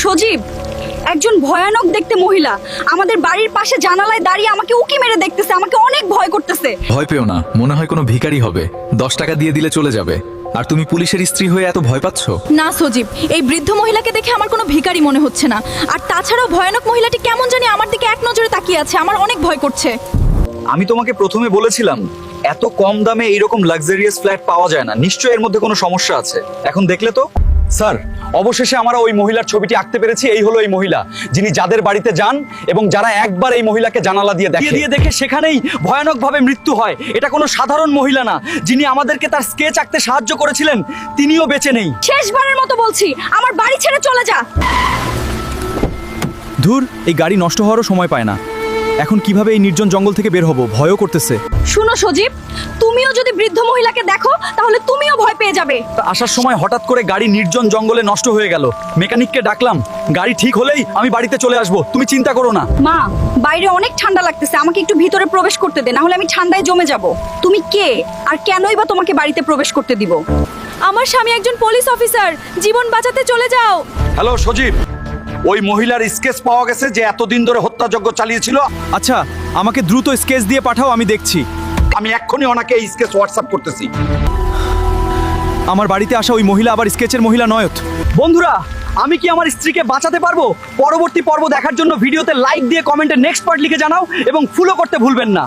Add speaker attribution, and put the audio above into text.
Speaker 1: সজীব, একজন ভয়ানক দেখতে মহিলা আমাদের বাড়ির পাশে জানালায় দাঁড়িয়ে আমাকে উকি মেরে দেখতেছে, আমাকে অনেক ভয় করতেছে।
Speaker 2: ভয় পেও না, মনে হয় কোনো ভিখারি হবে। 10 টাকা দিয়ে দিলে চলে যাবে। আর তুমি পুলিশের স্ত্রী হয়ে এত ভয় পাচ্ছ?
Speaker 3: না সজীব, এই বৃদ্ধ মহিলাকে দেখে আমার কোনো ভিখারি মনে হচ্ছে না। আর তাছাড়াও ভয়ানক মহিলাটি কেমন জানি আমার দিকে এক নজরে তাকিয়ে আছে, আমার অনেক ভয় করছে।
Speaker 4: আমি তোমাকে প্রথমে বলেছিলাম এত কম দামে এইরকম লাক্সারিয়াস ফ্ল্যাট পাওয়া যায় না, নিশ্চয়ই এর মধ্যে কোনো সমস্যা আছে। এখন দেখলে তো স্যার, অবশেষে আমরা ওই মহিলার ছবিটি আঁকতে পেরেছি। এই হলো এই মহিলা, যিনি যাদের বাড়িতে যান এবং যারা একবার এই মহিলাকে জানালা দিয়ে দেখে সেখানেই ভয়ানকভাবে মৃত্যু হয়। এটা কোনো সাধারণ মহিলা না। যিনি আমাদেরকে তার স্কেচ আঁকতে সাহায্য করেছিলেন তিনিও বেঁচে নেই।
Speaker 1: শেষবারের মতো বলছি, আমার বাড়ি ছেড়ে চলে যা।
Speaker 5: ধুর, এই গাড়ি নষ্ট হওয়ারও সময় পায় না। এখন কিভাবে এই নির্জন জঙ্গল থেকে বের হব? ভয়ও করতেছে।
Speaker 1: শুনো সজীব, তুমিও যদি বৃদ্ধ মহিলাকে দেখো তাহলে তুমিও ভয় পেয়ে যাবে।
Speaker 4: আসার সময় হঠাৎ করে গাড়ি নির্জন জঙ্গলে নষ্ট হয়ে গেল। মেকানিককে ডাকলাম, গাড়ি ঠিক হলেই আমি বাড়িতে চলে আসবো, তুমি চিন্তা করো না।
Speaker 1: মা, বাইরে অনেক ঠান্ডা লাগতেছে, আমাকে একটু ভিতরে প্রবেশ করতে দে, না হলে আমি ঠান্ডায় জমে যাব। তুমি কে আর কেনই বা তোমাকে বাড়িতে প্রবেশ করতে দিব?
Speaker 3: আমার স্বামী একজন পুলিশ অফিসার, জীবন বাঁচাতে চলে যাও।
Speaker 4: হ্যালো সজীব, ওই মহিলার স্কেচ পাওয়া গেছে যে এতদিন ধরে হত্যাযজ্ঞ চালিয়েছিল।
Speaker 5: আচ্ছা, আমাকে দ্রুত স্কেচ দিয়ে পাঠাও, আমি দেখছি।
Speaker 4: আমি এক্ষুনি ওনাকে এই স্কেচ হোয়াটসঅ্যাপ করতেছি।
Speaker 5: আমার বাড়িতে আসা ওই মহিলা আবার স্কেচের মহিলা নয়ত।
Speaker 4: বন্ধুরা, আমি কি আমার স্ত্রীকে বাঁচাতে পারবো? পরবর্তী পর্ব দেখার জন্য ভিডিওতে লাইক দিয়ে কমেন্টে নেক্সট পার্ট লিখে জানাও এবং ফলো করতে ভুলবেন না।